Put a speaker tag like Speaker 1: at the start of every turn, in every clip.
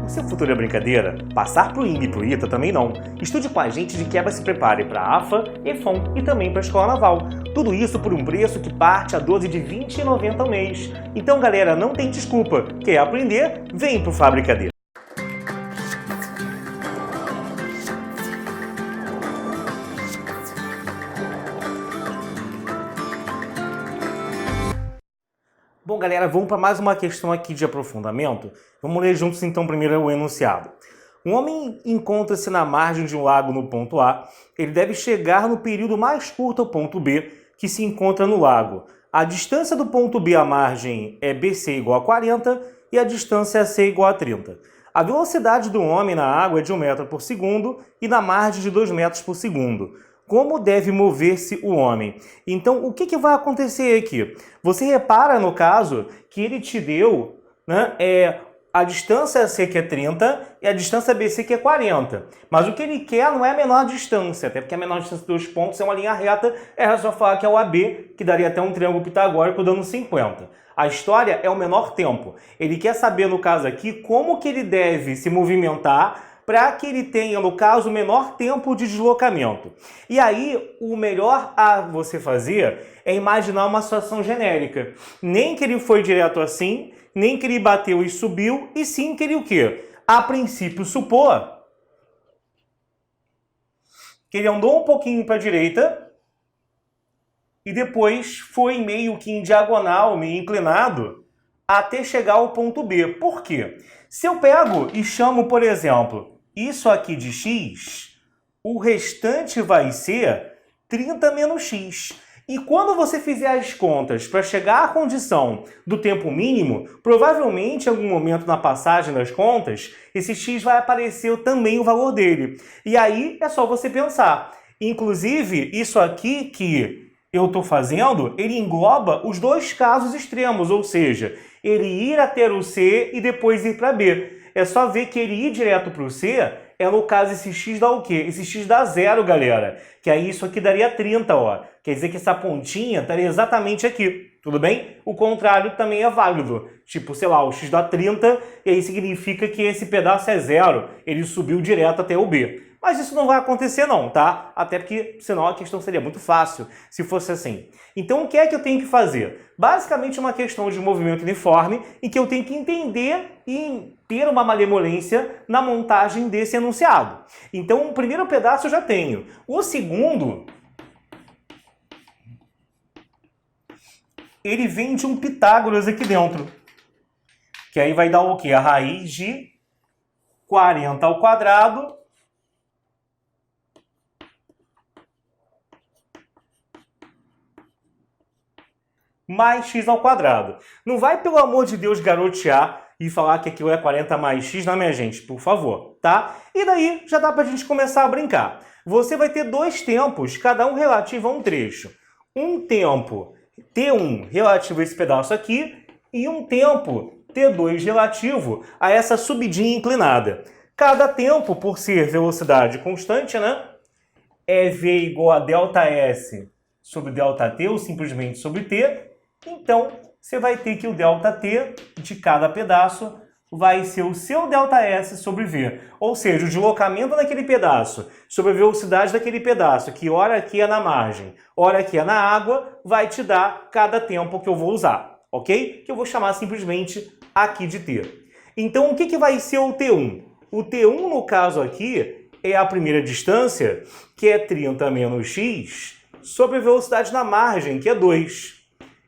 Speaker 1: O seu futuro é brincadeira? Passar pro INE e pro ITA também não. Estude com a gente de quebra se prepare para a AFA, EFON e também para a Escola Naval. Tudo isso por um preço que parte a 12 de R$ 20,90 ao mês. Então galera, não tem desculpa. Quer aprender? Vem pro Fabricadeira. Bom, galera, vamos para mais uma questão aqui de aprofundamento. Vamos ler juntos, então, primeiro o enunciado. Um homem encontra-se na margem de um lago no ponto A. Ele deve chegar no período mais curto ao ponto B, que se encontra no lago. A distância do ponto B à margem é BC igual a 40 e a distância AC igual a 30. A velocidade do homem na água é de 1 metro por segundo e na margem de 2 metros por segundo. Como deve mover-se o homem? Então, o que vai acontecer aqui? Você repara, no caso, que ele te deu, né, a distância AC que é 30 e a distância BC que é 40. Mas o que ele quer não é a menor distância, até porque a menor distância dos pontos é uma linha reta, é só falar que é o AB, que daria até um triângulo pitagórico dando 50. A história é o menor tempo. Ele quer saber, no caso aqui, como que ele deve se movimentar para que ele tenha, no caso, o menor tempo de deslocamento. E aí, o melhor a você fazer é imaginar uma situação genérica. Nem que ele foi direto assim, nem que ele bateu e subiu, e sim que ele o quê? A princípio, supor que ele andou um pouquinho para a direita e depois foi meio que em diagonal, meio inclinado, até chegar ao ponto B. Por quê? Se eu pego e chamo, por exemplo, isso aqui de x, o restante vai ser 30 menos x. E quando você fizer as contas para chegar à condição do tempo mínimo, provavelmente em algum momento na passagem das contas, esse x vai aparecer também o valor dele. E aí é só você pensar. Inclusive, isso aqui que eu estou fazendo, ele engloba os dois casos extremos, ou seja, ele ir até o C e depois ir para B. É só ver que ele ir direto para o C, no caso, esse x dá o quê? Esse x dá 0, galera. Que aí isso aqui daria 30, ó. Quer dizer que essa pontinha estaria exatamente aqui, tudo bem? O contrário também é válido. Tipo, sei lá, o x dá 30 e aí significa que esse pedaço é 0. Ele subiu direto até o B. Mas isso não vai acontecer não, tá? Até porque, senão a questão seria muito fácil se fosse assim. Então, o que é que eu tenho que fazer? Basicamente, uma questão de movimento uniforme em que eu tenho que entender e ter uma malemolência na montagem desse enunciado. Então, o primeiro pedaço eu já tenho. O segundo, ele vem de um Pitágoras aqui dentro. Que aí vai dar o quê? A raiz de 40 ao quadrado mais x ao quadrado. Não vai, pelo amor de Deus, garotear e falar que aquilo é 40 mais x, não, minha gente, por favor, tá? E daí já dá pra gente começar a brincar. Você vai ter dois tempos, cada um relativo a um trecho. Um tempo T1 relativo a esse pedaço aqui e um tempo T2 relativo a essa subidinha inclinada. Cada tempo, por ser velocidade constante, né, é v igual a ΔS sobre ΔT, ou simplesmente sobre t. Então, você vai ter que o ΔT de cada pedaço vai ser o seu ΔS sobre v. Ou seja, o deslocamento daquele pedaço sobre a velocidade daquele pedaço, que ora aqui é na margem, ora aqui é na água, vai te dar cada tempo que eu vou usar, ok? Que eu vou chamar simplesmente aqui de t. Então, o que vai ser o T1? O T1, no caso aqui, é a primeira distância, que é 30 menos x, sobre a velocidade na margem, que é 2.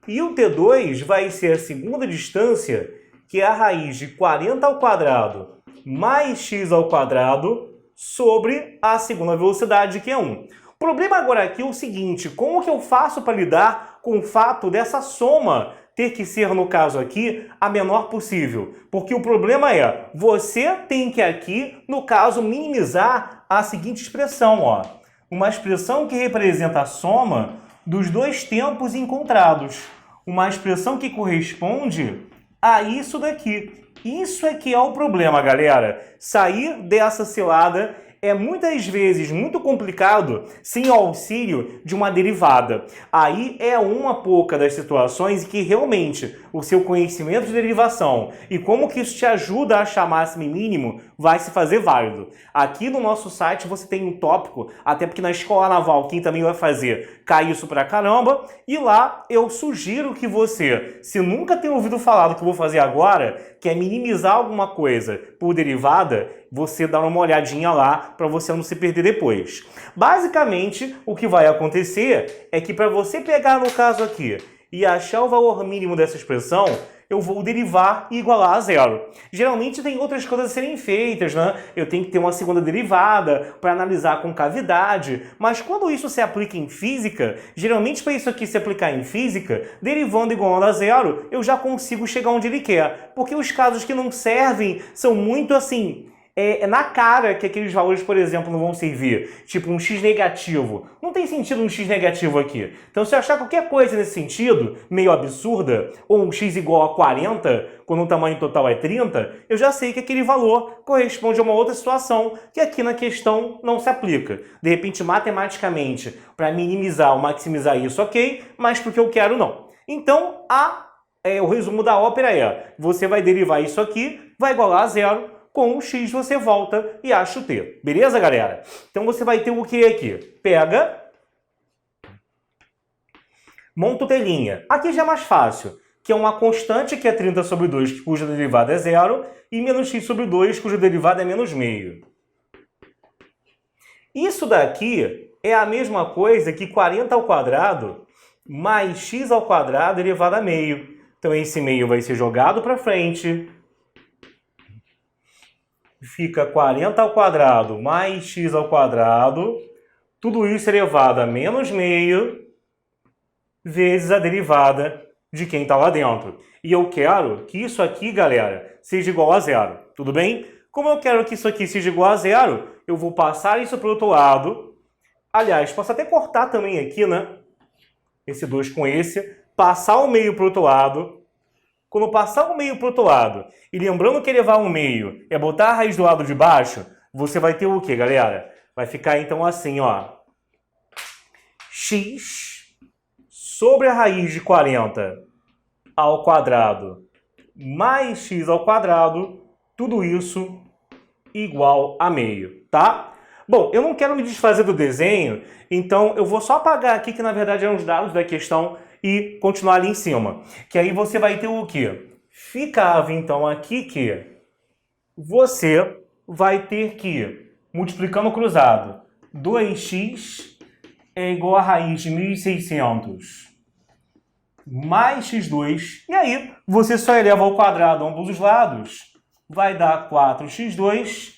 Speaker 1: E o T2 vai ser a segunda distância, que é a raiz de 40 ao quadrado mais x ao quadrado sobre a segunda velocidade, que é 1. O problema agora aqui é o seguinte, como que eu faço para lidar com o fato dessa soma ter que ser, no caso aqui, a menor possível? Porque o problema é, você tem que aqui, no caso, minimizar a seguinte expressão, ó. Uma expressão que representa a soma dos dois tempos encontrados. Uma expressão que corresponde a isso daqui. Isso é que é o problema, galera. Sair dessa cilada é muitas vezes muito complicado sem o auxílio de uma derivada. Aí é uma pouca das situações em que realmente o seu conhecimento de derivação e como que isso te ajuda a achar máximo e mínimo vai se fazer válido. Aqui no nosso site você tem um tópico, até porque na Escola Naval quem também vai fazer cai isso pra caramba, e lá eu sugiro que você, se nunca tem ouvido falar do que eu vou fazer agora, que é minimizar alguma coisa por derivada, você dá uma olhadinha lá para você não se perder depois. Basicamente, o que vai acontecer é que para você pegar no caso aqui e achar o valor mínimo dessa expressão, eu vou derivar e igualar a zero. Geralmente tem outras coisas a serem feitas, né? Eu tenho que ter uma segunda derivada para analisar a concavidade, mas quando isso se aplica em física, geralmente para isso aqui se aplicar em física, derivando e igualando a zero, eu já consigo chegar onde ele quer. Porque os casos que não servem são muito assim... na cara que aqueles valores, por exemplo, não vão servir. Tipo um x negativo. Não tem sentido um x negativo aqui. Então, se eu achar qualquer coisa nesse sentido, meio absurda, ou um x igual a 40, quando o tamanho total é 30, eu já sei que aquele valor corresponde a uma outra situação que aqui na questão não se aplica. De repente, matematicamente, para minimizar ou maximizar isso, ok, mas porque eu quero, não. Então, o resumo da ópera é, você vai derivar isso aqui, vai igualar a zero, com o x você volta e acha o t. Beleza, galera? Então você vai ter o que aqui? Pega, monta o telinha. Aqui já é mais fácil, que é uma constante que é 30 sobre 2, cuja derivada é zero, e menos x sobre 2, cuja derivada é menos meio. Isso daqui é a mesma coisa que 40 ao quadrado mais x ao quadrado elevado a meio. Então esse meio vai ser jogado para frente. Fica 40 ao quadrado mais x ao quadrado, tudo isso elevado a menos meio, vezes a derivada de quem está lá dentro. E eu quero que isso aqui, galera, seja igual a zero, tudo bem? Como eu quero que isso aqui seja igual a zero, eu vou passar isso para o outro lado. Aliás, posso até cortar também aqui, né? Esse 2 com esse, passar o meio para o outro lado. Quando passar o meio para o outro lado, e lembrando que elevar o meio é botar a raiz do lado de baixo, você vai ter o quê, galera? Vai ficar então assim, ó. X sobre a raiz de 40 ao quadrado mais x ao quadrado, tudo isso igual a meio, tá? Bom, eu não quero me desfazer do desenho, então eu vou só apagar aqui, que na verdade eram os dados da questão, e continuar ali em cima. Que aí você vai ter o quê? Ficava então aqui que você vai ter que, multiplicando cruzado, 2x é igual a raiz de 1.600 mais x2, e aí você só eleva ao quadrado ambos os lados, vai dar 4x2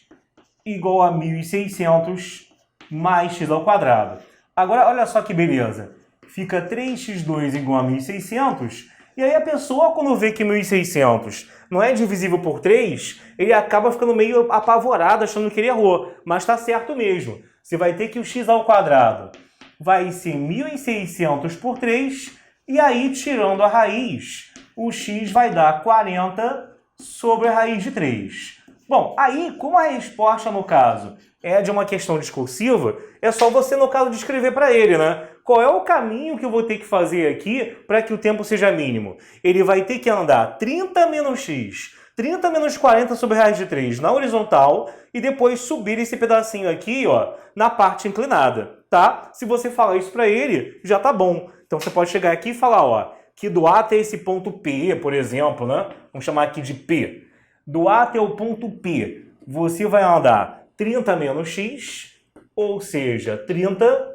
Speaker 1: igual a 1.600 mais x ao quadrado. Agora, olha só que beleza. Fica 3x2 igual a 1.600, e aí a pessoa, quando vê que 1.600 não é divisível por 3, ele acaba ficando meio apavorado, achando que ele errou, mas está certo mesmo. Você vai ter que o x ao quadrado vai ser 1.600 por 3, e aí, tirando a raiz, o x vai dar 40 sobre a raiz de 3. Bom, aí, como a resposta, no caso, é de uma questão discursiva, é só você, no caso, descrever para ele, né? Qual é o caminho que eu vou ter que fazer aqui para que o tempo seja mínimo? Ele vai ter que andar 30 menos x, 30 menos 40 sobre a raiz de 3 na horizontal e depois subir esse pedacinho aqui, ó, na parte inclinada, tá? Se você falar isso para ele, já tá bom. Então você pode chegar aqui e falar, ó, que do A até esse ponto P, por exemplo, né? Vamos chamar aqui de P. Do A até o ponto P, você vai andar 30 menos x, ou seja, 30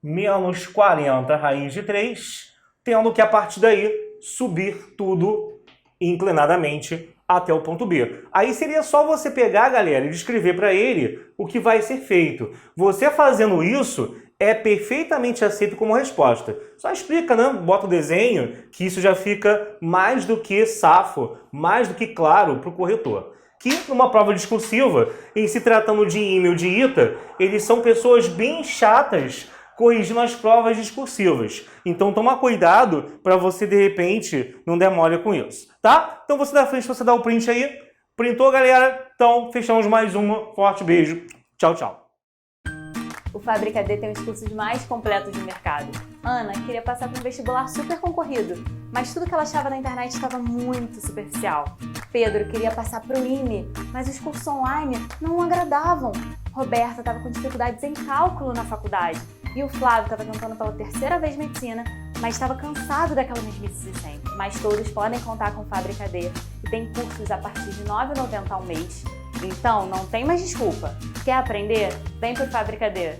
Speaker 1: menos 40 raiz de 3, tendo que a partir daí subir tudo inclinadamente até o ponto B. Aí seria só você pegar, galera, e descrever para ele o que vai ser feito. Você fazendo isso é perfeitamente aceito como resposta. Só explica, né? Bota o desenho, que isso já fica mais do que safo, mais do que claro para o corretor. Que numa prova discursiva, em se tratando de IME ou de ITA, eles são pessoas bem chatas corrigindo as provas discursivas. Então toma cuidado para você, de repente, não der mole com isso, tá? Então você dá frente, você dá o print aí, Printou, galera? Então, fechamos mais uma. Forte beijo. Tchau, tchau.
Speaker 2: O Fábrica D tem os cursos mais completos do mercado. Ana queria passar para um vestibular super concorrido, mas tudo que ela achava na internet estava muito superficial. Pedro queria passar para o IME, mas os cursos online não o agradavam. Roberta estava com dificuldades em cálculo na faculdade. E o Flávio estava tentando pela terceira vez medicina, mas estava cansado daquela mesmice de sempre. Mas todos podem contar com o Fábrica D, que tem cursos a partir de R$ 9,90 ao mês. Então, não tem mais desculpa. Quer aprender? Vem pro Fábrica D.